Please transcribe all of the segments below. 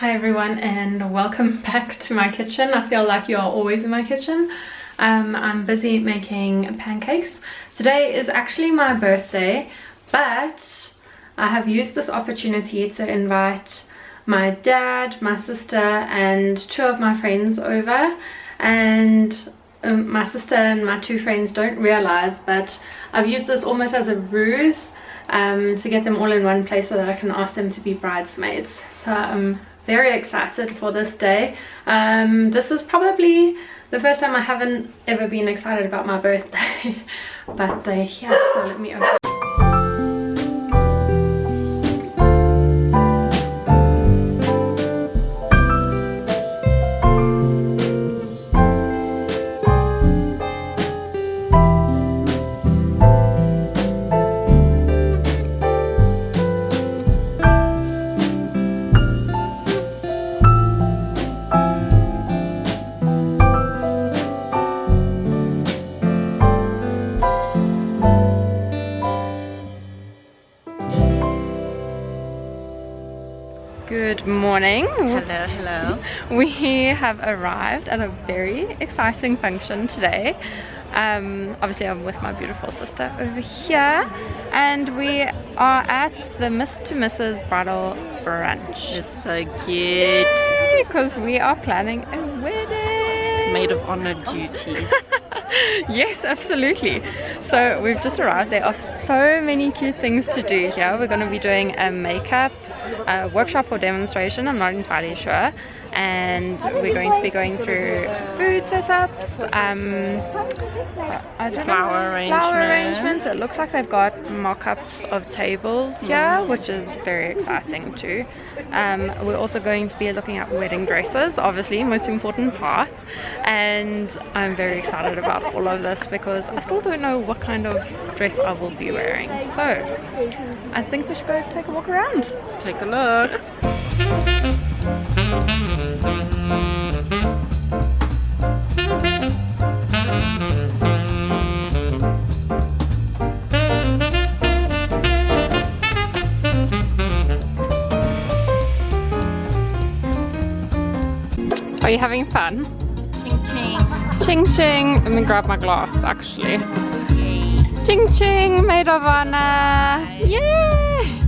Hi everyone and welcome back to my kitchen. I feel like you're always in my kitchen. I'm busy making pancakes. Today is actually my birthday, but I have used this opportunity to invite my dad, my sister and two of my friends over, and my sister and my two friends don't realize, but I've used this almost as a ruse to get them all in one place so that I can ask them to be bridesmaids. So I'm very excited for this day. This is probably the first time I haven't ever been excited about my birthday, but they're here, so let me open. Good morning. Hello, hello. We have arrived at a very exciting function today. Obviously I'm with my beautiful sister over here, and we are at the Miss to Mrs. bridal brunch. It's so cute. Because we are planning a wedding. Maid of honor duties. Yes, absolutely. So we've just arrived. There are so many cute things to do here. We're going to be doing a makeup workshop or demonstration, I'm not entirely sure, and we're going to be going through food setups, flower arrangements. It looks like they've got mock-ups of tables here, which is very exciting too. We're also going to be looking at wedding dresses, obviously most important part, and I'm very excited about all of this because I still don't know what kind of dress I will be wearing. So I think we should go take a walk around. Let's take a look. Are you having fun? Ching ching. Ching ching. Let me grab my glass actually. Yay. Ching ching, maid of honor. Yay!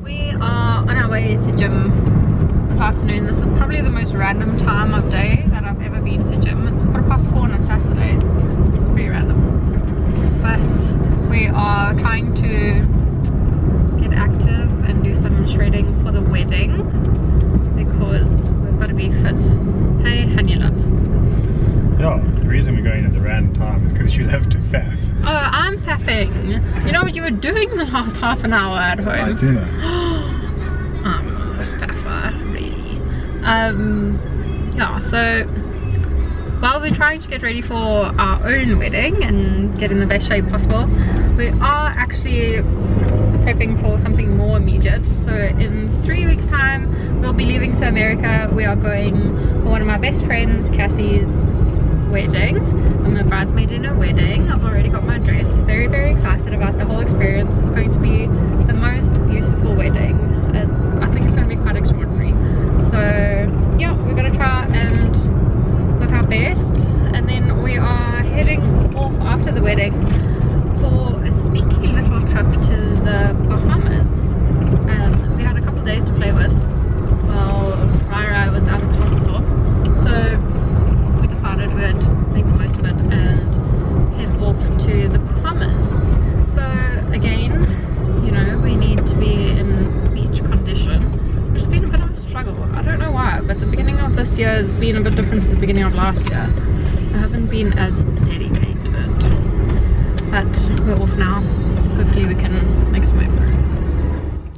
We are on our way to gym this afternoon. This is probably the most random time of day that I've ever been to gym. It's 4:15 on a Saturday. It's pretty random. But we are trying to get active and do some shredding for the wedding because we've got to be fit. Hey, honey love. Yeah, the reason we're going at the random time is because you have to faff. Oh, I'm faffing. You know what you were doing the last half an hour at home? I do know. I'm a faffer, really. Yeah, so while we're trying to get ready for our own wedding and get in the best shape possible, we are actually prepping for something more immediate. So in 3 weeks time we'll be leaving to America. We are going for one of my best friends, Cassie's wedding. I'm a bridesmaid in a wedding. I've already got my dress. Very, very excited about the whole experience. It's going to be the most beautiful wedding. I think it's going to be quite extraordinary. So yeah, we're going to try and look our best, and then we are heading off after the wedding for a sneaky little trip to the Bahamas. We had a couple of days to play with while Ryra was out of the hospital, so we decided we'd make the most of it and head off to the Bahamas. So again, you know, we need to be in beach condition, which has been a bit of a struggle. I don't know why, but the beginning of this year has been a bit different to the beginning of last year. I haven't been as dedicated, but we're off now. Hopefully we can make some progress.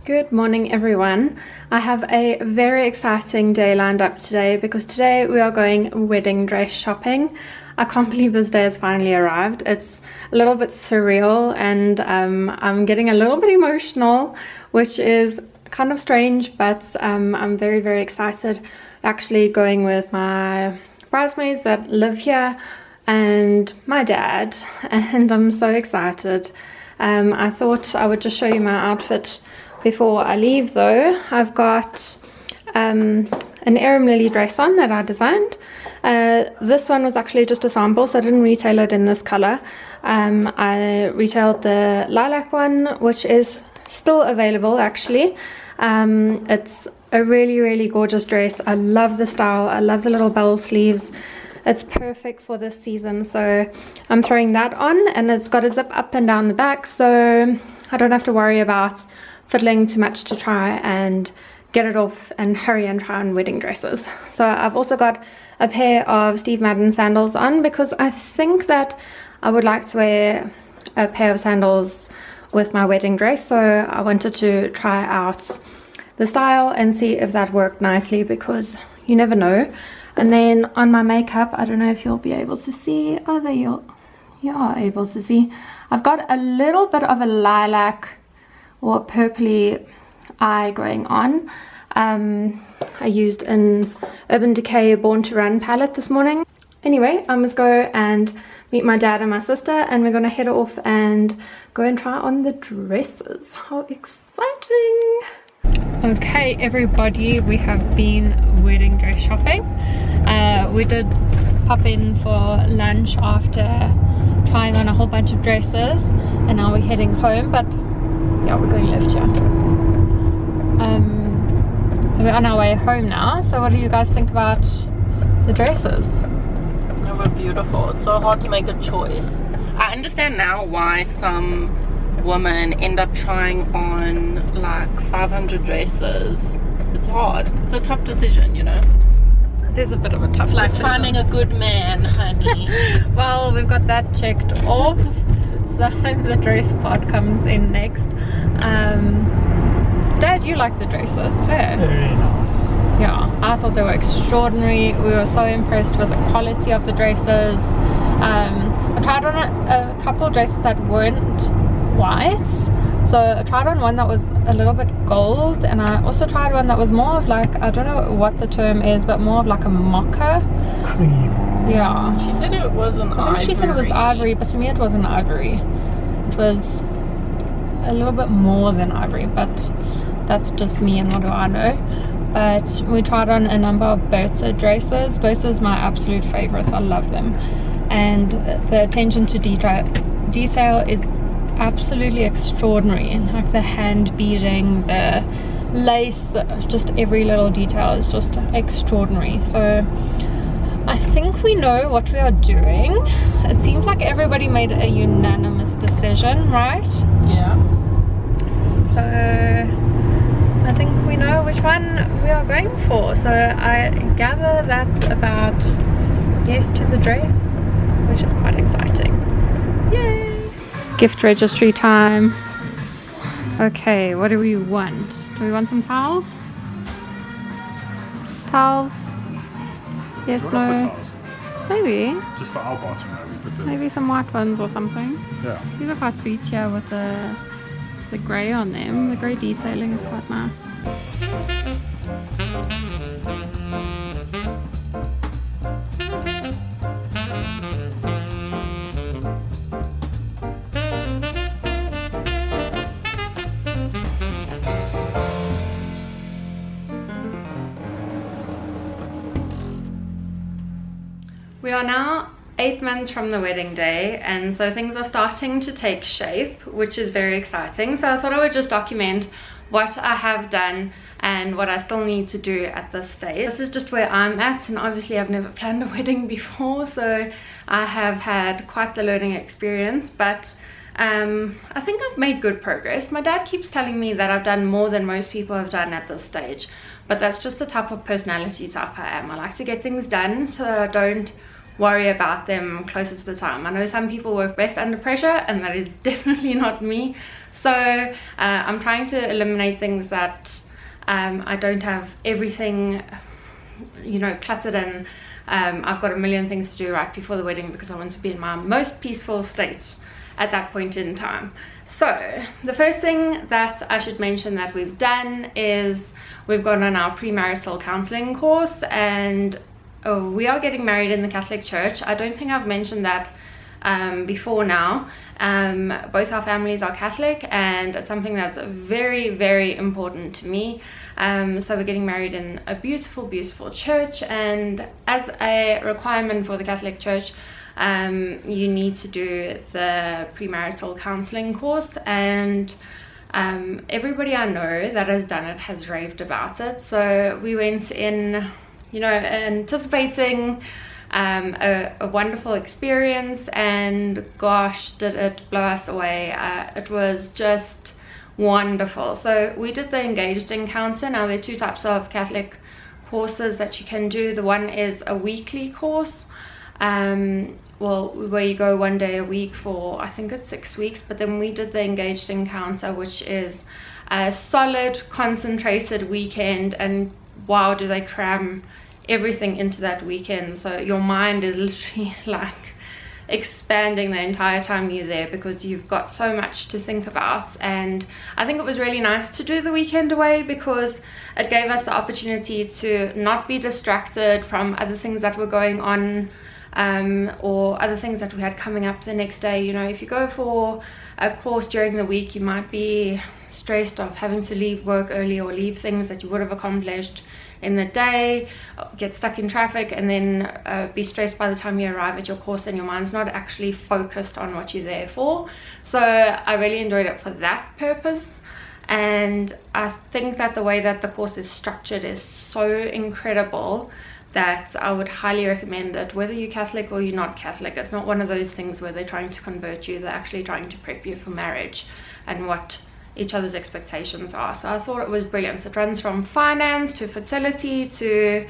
Good morning everyone. I have a very exciting day lined up today because today we are going wedding dress shopping. I can't believe this day has finally arrived. It's a little bit surreal, and I'm getting a little bit emotional, which is kind of strange, but I'm very, very excited. Actually going with my bridesmaids that live here and my dad, and I'm so excited. I thought I would just show you my outfit before I leave though. I've got an Arum Lilea dress on that I designed. This one was actually just a sample, so I didn't retail it in this color. I retailed the lilac one, which is still available actually. It's a really gorgeous dress. I love the style. I love the little bell sleeves. It's perfect for this season, so I'm throwing that on, and it's got a zip up and down the back, so I don't have to worry about fiddling too much to try and get it off and hurry and try on wedding dresses. So I've also got a pair of Steve Madden sandals on, because I think that I would like to wear a pair of sandals with my wedding dress, so I wanted to try out the style and see if that worked nicely, because you never know. And then on my makeup, I don't know if you'll be able to see. Oh, there you are able to see. I've got a little bit of a lilac or purpley eye going on. I used an Urban Decay Born to Run palette this morning. Anyway, I must go and meet my dad and my sister, and we're gonna head off and go and try on the dresses. How exciting! Okay, everybody, we have been wedding dress shopping. We did pop in for lunch after trying on a whole bunch of dresses, and now we're heading home, but yeah, we're going left here. We're on our way home now, so what do you guys think about the dresses? They were beautiful. It's so hard to make a choice. I understand now why some women end up trying on like 500 dresses. It's hard. It's a tough decision, you know. It is a bit of a tough Like decision. finding a good man, honey. Well, we've got that checked off, so the dress part comes in next. Dad, you like the dresses, hey? Very nice. Yeah, I thought they were extraordinary. We were so impressed with the quality of the dresses. I tried on a couple dresses that weren't white, so I tried on one that was a little bit gold, and I also tried one that was more of like, I don't know what the term is, but more of like a mocha. Cream. Yeah. She said it was an I think she said it was ivory, but to me it wasn't ivory. It was a little bit more than ivory, but that's just me and what do I know. But we tried on a number of Bertha dresses. Bertha is my absolute favorite. I love them, and the attention to detail is absolutely extraordinary. Like the hand beading, the lace, just every little detail is just extraordinary. So I think we know what we are doing. It seems like everybody made a unanimous decision, right? Yeah. So I think we know which one we are going for. So I gather that's about yes to the dress, which is quite exciting. Yay! It's gift registry time. Okay, what do we want? Do we want some towels? Towels? Yes, Do you want to no? put towels? Maybe. Just for our bathroom, though, we put the... Maybe some white ones or something. Yeah. These are quite sweet here with the grey on them. The grey detailing is quite nice. We are now 8 months from the wedding day, and so things are starting to take shape, which is very exciting. So I thought I would just document what I have done and what I still need to do at this stage. This is just where I'm at, and obviously I've never planned a wedding before, so I have had quite the learning experience, but I think I've made good progress. My dad keeps telling me that I've done more than most people have done at this stage, but that's just the type of personality type I am. I like to get things done so that I don't worry about them closer to the time. I know some people work best under pressure, and that is definitely not me. So I'm trying to eliminate things that I don't have everything, you know, cluttered in. I've got a million things to do right before the wedding because I want to be in my most peaceful state at that point in time. So the first thing that I should mention that we've done is we've gone on our premarital counseling course, and we are getting married in the Catholic Church. I don't think I've mentioned that before now. Both our families are Catholic, and it's something that's very, very important to me. So we're getting married in a beautiful, beautiful church, and as a requirement for the Catholic Church, you need to do the premarital counseling course, and everybody I know that has done it has raved about it. So we went in, you know, anticipating a wonderful experience, and gosh, did it blow us away. It was just wonderful. So we did the engaged encounter. Now there are two types of Catholic courses that you can do. The one is a weekly course, well, where you go 1 day a week for, I think it's 6 weeks. But then we did the engaged encounter, which is a solid concentrated weekend, and wow, do they cram everything into that weekend. So your mind is literally like expanding the entire time you're there, because you've got so much to think about. And I think it was really nice to do the weekend away, because it gave us the opportunity to not be distracted from other things that were going on, or other things that we had coming up the next day. You know, if you go for a course during the week, you might be stressed of having to leave work early, or leave things that you would have accomplished in the day, get stuck in traffic, and then be stressed by the time you arrive at your course, and your mind's not actually focused on what you're there for. So I really enjoyed it for that purpose, and I think that the way that the course is structured is so incredible that I would highly recommend it, whether you're Catholic or you're not Catholic. It's not one of those things where they're trying to convert you. They're actually trying to prep you for marriage and what each other's expectations are. So I thought it was brilliant. It runs from finance to fertility to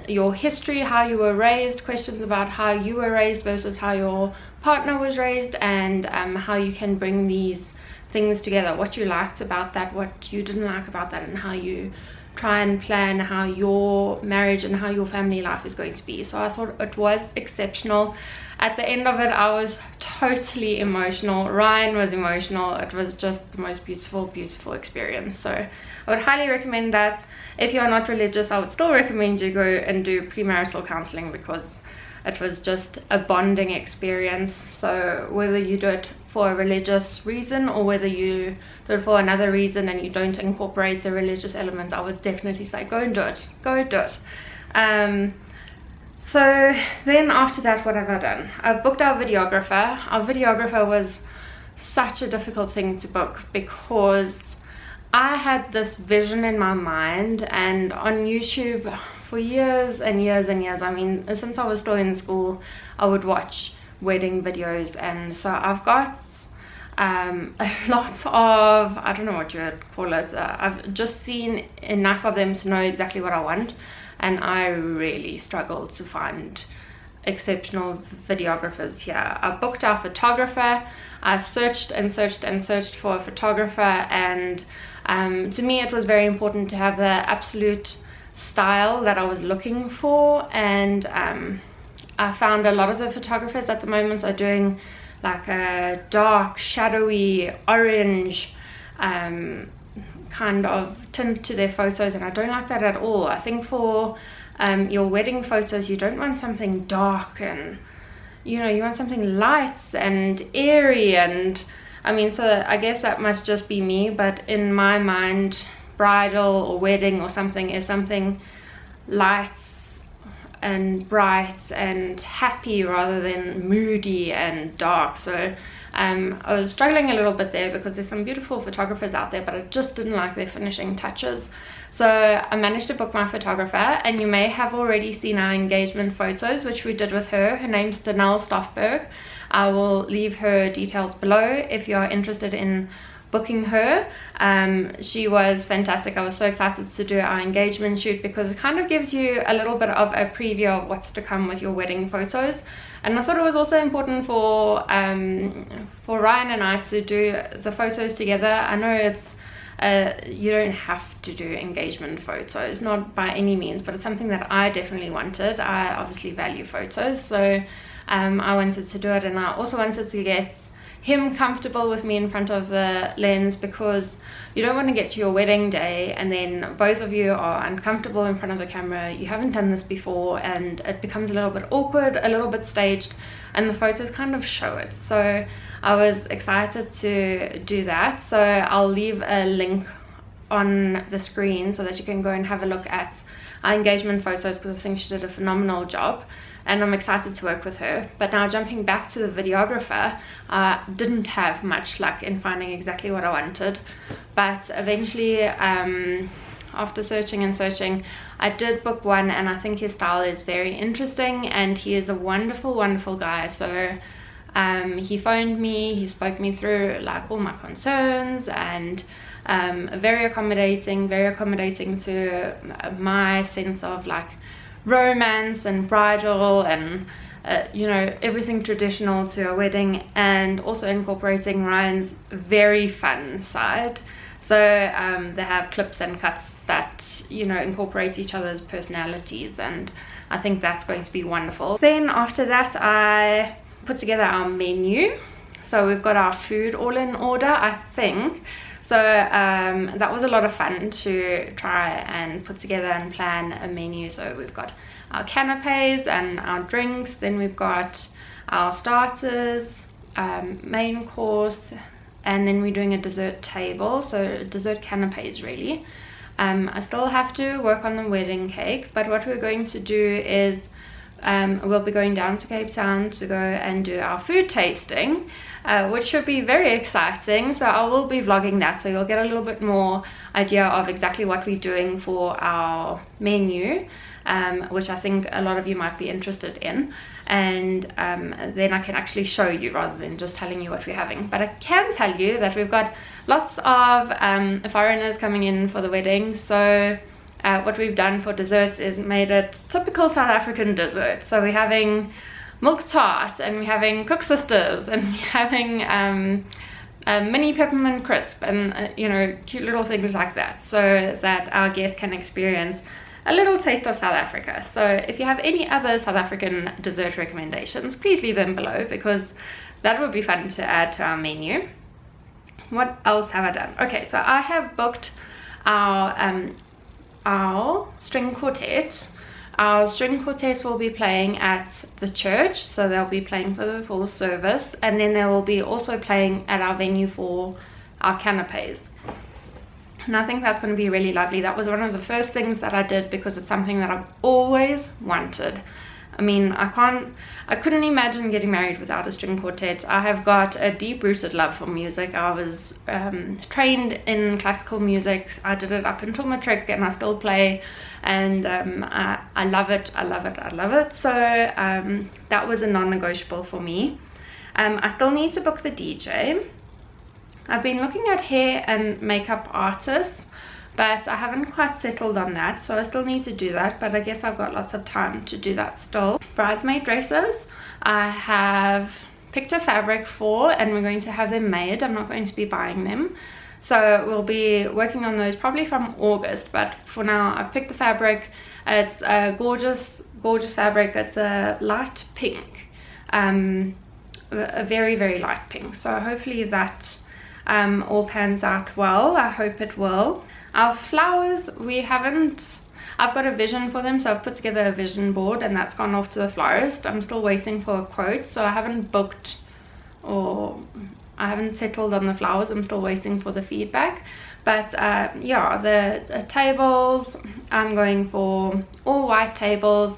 your history, how you were raised, questions about how you were raised versus how your partner was raised, and how you can bring these things together, what you liked about that, what you didn't like about that, and how you try and plan how your marriage and how your family life is going to be. So I thought it was exceptional. At the end of it, I was totally emotional. Ryan was emotional. It was just the most beautiful, beautiful experience. So I would highly recommend that. If you are not religious, I would still recommend you go and do premarital counseling, because it was just a bonding experience. So whether you do it for a religious reason or whether you do it for another reason and you don't incorporate the religious elements, I would definitely say go and do it. Go do it. So then after that, what have I done? I've booked our videographer. Our videographer was such a difficult thing to book, because I had this vision in my mind, and on YouTube for years and years and years, I mean, since I was still in school, I would watch wedding videos, and so I've got a lot of, I don't know what you would call it, I've just seen enough of them to know exactly what I want, and I really struggled to find exceptional videographers here. I booked our photographer. I searched and searched and searched for a photographer, and to me it was very important to have the absolute style that I was looking for, and I found a lot of the photographers at the moment are doing like a dark, shadowy, orange kind of tint to their photos, and I don't like that at all. I think for your wedding photos, you don't want something dark, and you know, you want something light and airy, and I mean, so I guess that must just be me, but in my mind, bridal or wedding or something is something light and bright and happy rather than moody and dark. So I was struggling a little bit there, because there's some beautiful photographers out there, but I just didn't like their finishing touches. So I managed to book my photographer, and you may have already seen our engagement photos, which we did with her. Her name's Danelle Stoffberg. I will leave her details below if you are interested in booking her. She was fantastic. I was so excited to do our engagement shoot, because it kind of gives you a little bit of a preview of what's to come with your wedding photos. And I thought it was also important for Ryan and I to do the photos together. I know it's you don't have to do engagement photos, not by any means, but it's something that I definitely wanted. I obviously value photos, so I wanted to do it, and I also wanted to get him comfortable with me in front of the lens, because you don't want to get to your wedding day and then both of you are uncomfortable in front of the camera. You haven't done this before and it becomes a little bit awkward, a little bit staged, and the photos kind of show it. So I was excited to do that. So I'll leave a link on the screen so that you can go and have a look at our engagement photos, because I think she did a phenomenal job and I'm excited to work with her. But now jumping back to the videographer, I didn't have much luck in finding exactly what I wanted, but eventually after searching and searching, I did book one, and I think his style is very interesting and he is a wonderful guy. So he phoned me, he spoke me through like all my concerns, and very accommodating to my sense of like romance and bridal and you know, everything traditional to a wedding, and also incorporating Ryan's very fun side. So they have clips and cuts that, you know, incorporate each other's personalities, and I think that's going to be wonderful. Then after that, I put together our menu. So we've got our food all in order, I think. So that was a lot of fun to try and put together and plan a menu. So we've got our canapes and our drinks, then we've got our starters, main course, and then we're doing a dessert table, so dessert canapes really. I still have to work on the wedding cake, but what we're going to do is we'll be going down to Cape Town to go and do our food tasting, which should be very exciting. So I will be vlogging that, so you'll get a little bit more idea of exactly what we're doing for our menu, which I think a lot of you might be interested in, and then I can actually show you rather than just telling you what we're having. But I can tell you that we've got lots of foreigners coming in for the wedding. So what we've done for desserts is made it typical South African dessert. So we're having milk tart, and we're having cook sisters, and we're having mini peppermint crisp, and you know, cute little things like that, so that our guests can experience a little taste of South Africa. So if you have any other South African dessert recommendations, please leave them below, because that would be fun to add to our menu. What else have I done? Okay, so I have booked our string quartet. Our string quartet will be playing at the church, so they'll be playing for the full service, and then they will be also playing at our venue for our canapes. And I think that's going to be really lovely. That was one of the first things that I did, because it's something that I've always wanted. I mean, I couldn't imagine getting married without a string quartet. I have got a deep-rooted love for music. I was trained in classical music. I did it up until matric, and I still play, and I love it. So that was a non-negotiable for me. I still need to book the DJ. I've been looking at hair and makeup artists, but I haven't quite settled on that, so I still need to do that, but I guess I've got lots of time to do that still. Bridesmaid Graces, I have picked a fabric for, and we're going to have them made. I'm not going to be buying them, so we'll be working on those probably from August, but for now I've picked the fabric. It's a gorgeous fabric. It's a light pink, a very light pink, so hopefully that all pans out well. I hope it will. Our flowers, I've got a vision for them, so I've put together a vision board, and that's gone off to the florist. I'm still waiting for a quote, so I haven't booked, or I haven't settled on the flowers. I'm still waiting for the feedback. But yeah, the tables, I'm going for all white tables,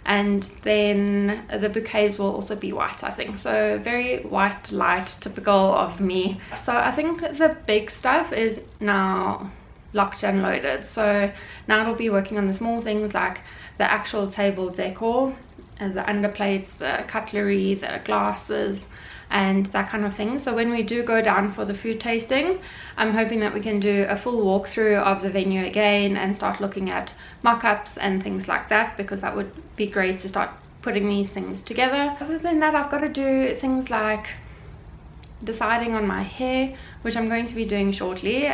and then the bouquets will also be white, I think. So very white, light, typical of me. So I think the big stuff is now locked and loaded. So now it'll be working on the small things like the actual table decor, and the underplates, the cutlery, the glasses, and that kind of thing. So when we do go down for the food tasting, I'm hoping that we can do a full walkthrough of the venue again and start looking at mock-ups and things like that, because that would be great to start putting these things together. Other than that, I've got to do things like deciding on my hair, which I'm going to be doing shortly.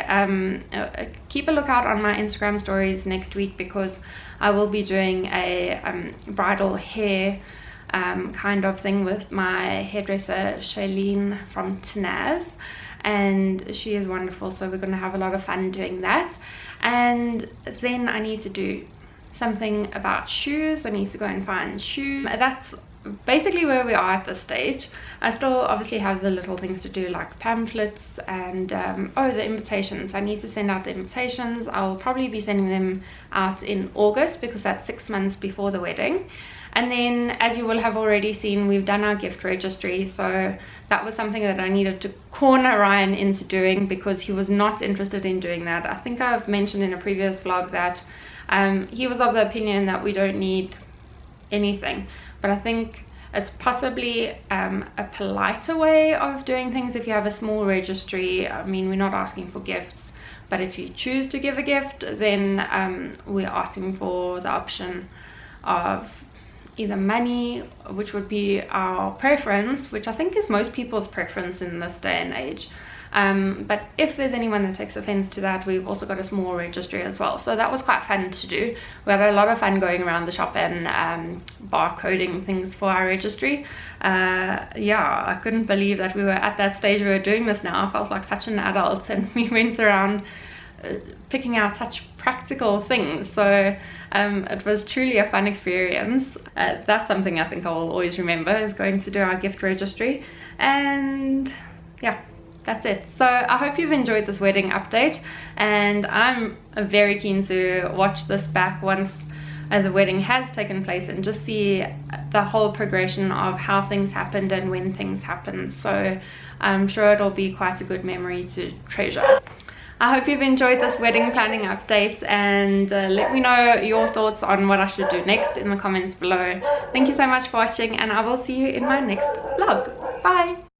Keep a lookout on my Instagram stories next week, because I will be doing a bridal hair kind of thing with my hairdresser Shailene from Tanaz, and she is wonderful, so we're going to have a lot of fun doing that. And then I need to do something about shoes. I need to go and find shoes. That's basically where we are at this stage. I still obviously have the little things to do, like pamphlets and oh, the invitations. I need to send out the invitations. I'll probably be sending them out in August because that's 6 months before the wedding. And then, as you will have already seen, we've done our gift registry, so that was something that I needed to corner Ryan into doing because he was not interested in doing that. I think I've mentioned in a previous vlog that he was of the opinion that we don't need anything, but I think it's possibly a politer way of doing things if you have a small registry. I mean, we're not asking for gifts, but if you choose to give a gift, then we're asking for the option of either money, which would be our preference, which I think is most people's preference in this day and age. But if there's anyone that takes offense to that, we've also got a small registry as well, so that was quite fun to do. We had a lot of fun going around the shop and barcoding things for our registry. Yeah, I couldn't believe that we were at that stage. We were doing this now. I felt like such an adult, and we went around picking out such practical things, so it was truly a fun experience. That's something I think I will always remember, is going to do our gift registry. And yeah, that's it. So I hope you've enjoyed this wedding update, and I'm very keen to watch this back once the wedding has taken place and just see the whole progression of how things happened and when things happened. So I'm sure it'll be quite a good memory to treasure. I hope you've enjoyed this wedding planning update, and let me know your thoughts on what I should do next in the comments below. Thank you so much for watching, and I will see you in my next vlog. Bye!